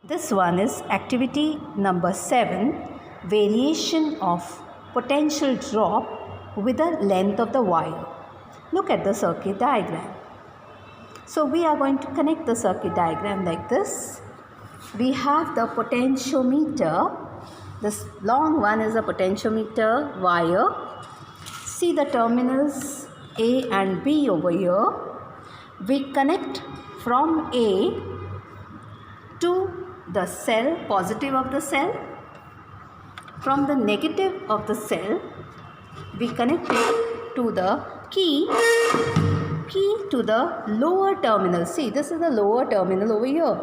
This one is activity number 7, variation of potential drop with the length of the wire. Look at the circuit diagram. So we are going to connect the circuit diagram like this. We have the potentiometer. This long one is a potentiometer wire. See the terminals A and B over here. We connect from A to the cell, positive of the cell. From the negative of the cell, we connect it to the key to the lower terminal. See, this is the lower terminal over here.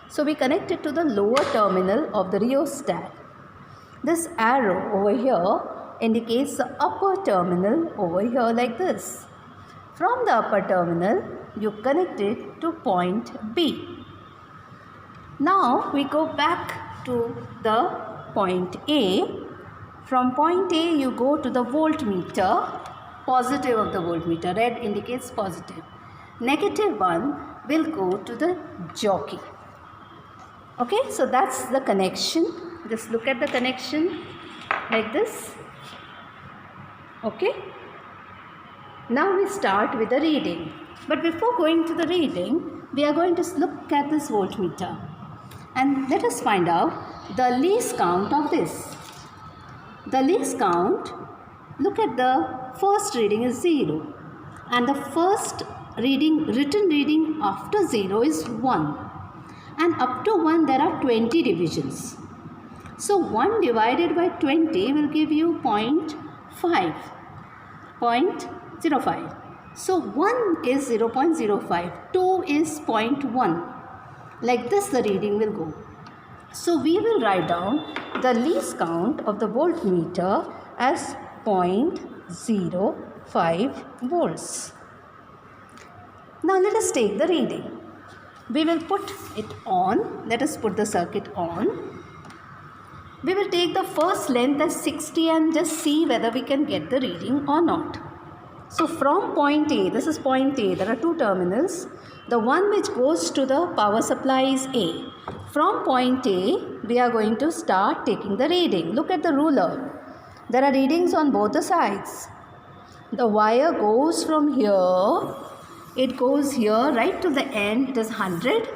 So we connect it to the lower terminal of the rheostat. This arrow over here indicates the upper terminal over here like this. From the upper terminal, you connect it to point B. Now we go back to the point A. From point A you go to the voltmeter, positive of the voltmeter, red indicates positive. Negative one will go to the jockey. Okay, so that's the connection. Just look at the connection like this. Okay. Now we start with the reading. But before going to the reading, we are going to look at this voltmeter. And let us find out the least count of this. The least count, look at the first reading is 0. And the first reading, written reading after 0 is 1. And up to 1 there are 20 divisions. So 1 divided by 20 will give you 0.5. 0.05. So 1 is 0.05. 2 is 0.1. Like this the reading will go. So we will write down the least count of the voltmeter as 0.05 volts. Now let us take the reading. We will put it on. Let us put the circuit on. We will take the first length as 60 and just see whether we can get the reading or not. So from point A, this is point A, there are two terminals. The one which goes to the power supply is A. From point A, we are going to start taking the reading. Look at the ruler. There are readings on both the sides. The wire goes from here. It goes here right to the end. It is 100.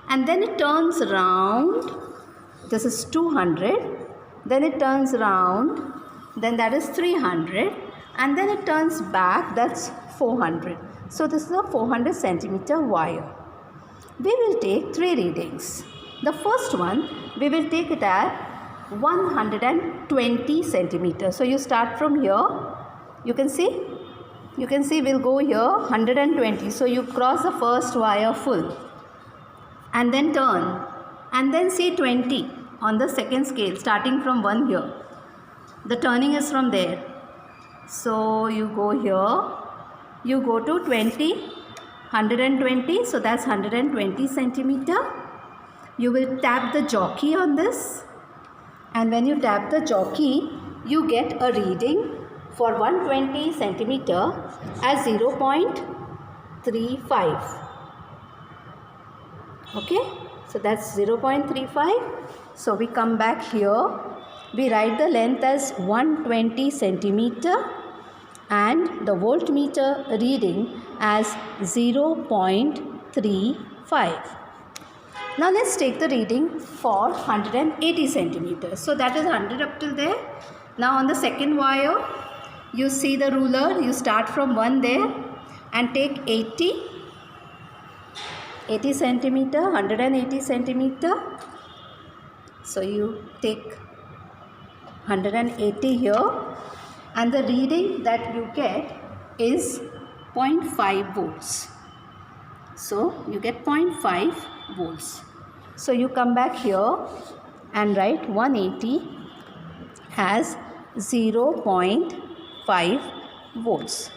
And then it turns around. This is 200. Then it turns around. Then that is 300. And then it turns back. That's 400. So this is a 400 centimeter wire. We will take 3 readings. The first one, we will take it at 120 centimeters. So you start from here. You can see we'll go here 120. So you cross the first wire full. And then turn. And then see 20 on the second scale, starting from 1 here. The turning is from there. So you go here. You go to 20, 120, so that's 120 centimeter. You will tap the jockey on this, and when you tap the jockey, you get a reading for 120 centimeter as 0.35. Okay, so that's 0.35. So we come back here. We write the length as 120 centimeter. And the voltmeter reading as 0.35. Now let's take the reading for 180 centimeters. So that is 100 up till there. Now on the second wire, you see the ruler. You start from 1 there and take 80 centimeter, 180 centimeter. So you take 180 here. And the reading that you get is 0.5 volts. So you get 0.5 volts. So you come back here and write 180 as 0.5 volts.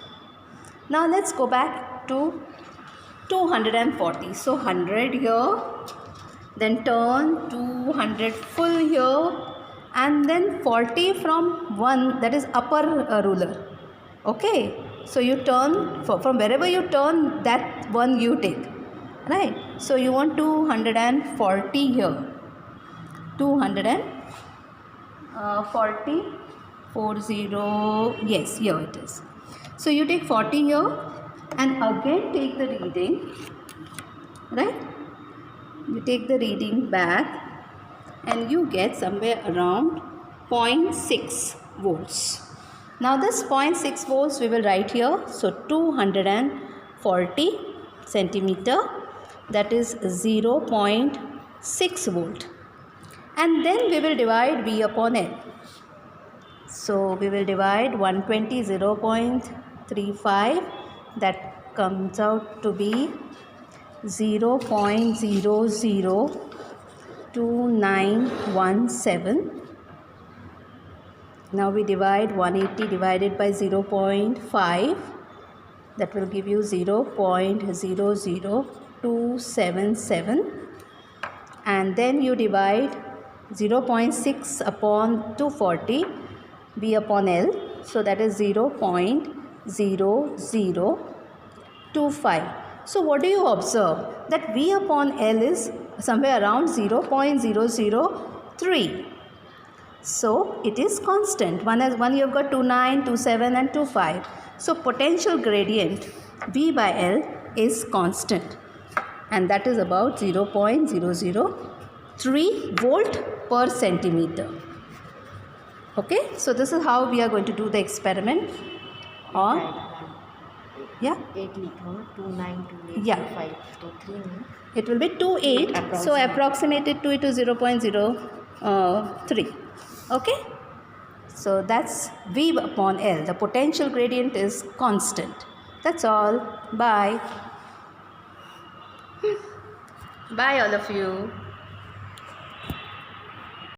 Now let's go back to 240. So 100 here, then turn 200 full here. And then 40 from 1, that is upper ruler. Okay, so you turn from wherever you turn, that one you take. right? So you want 240 here, 240, 40, yes, here it is. So you take 40 here and again take the reading, right? You take the reading back and you get somewhere around 0.6 volts. Now this 0.6 volts we will write here. So 240 centimeter, that is 0.6 volt. And then we will divide V upon L. So we will divide 120 0.35, that comes out to be 0.002917. Now we divide 180 divided by 0.5, that will give you 0.00277, and then you divide 0.6 upon 240 V upon L, so that is 0.0025. So what do you observe? That V upon L is somewhere around 0.003. So it is constant. One you have got 29, 27 and 25. So potential gradient V by L is constant, and that is about 0.003 volt per centimeter. Okay, so this is how we are going to do the experiment on, yeah, 8 लिखो, 2928, yeah, 5 तो 3 में it will be 28, so approximated to it is 0.03. Okay, so that's V upon L. The potential gradient is constant. That's all. Bye. Bye all of you.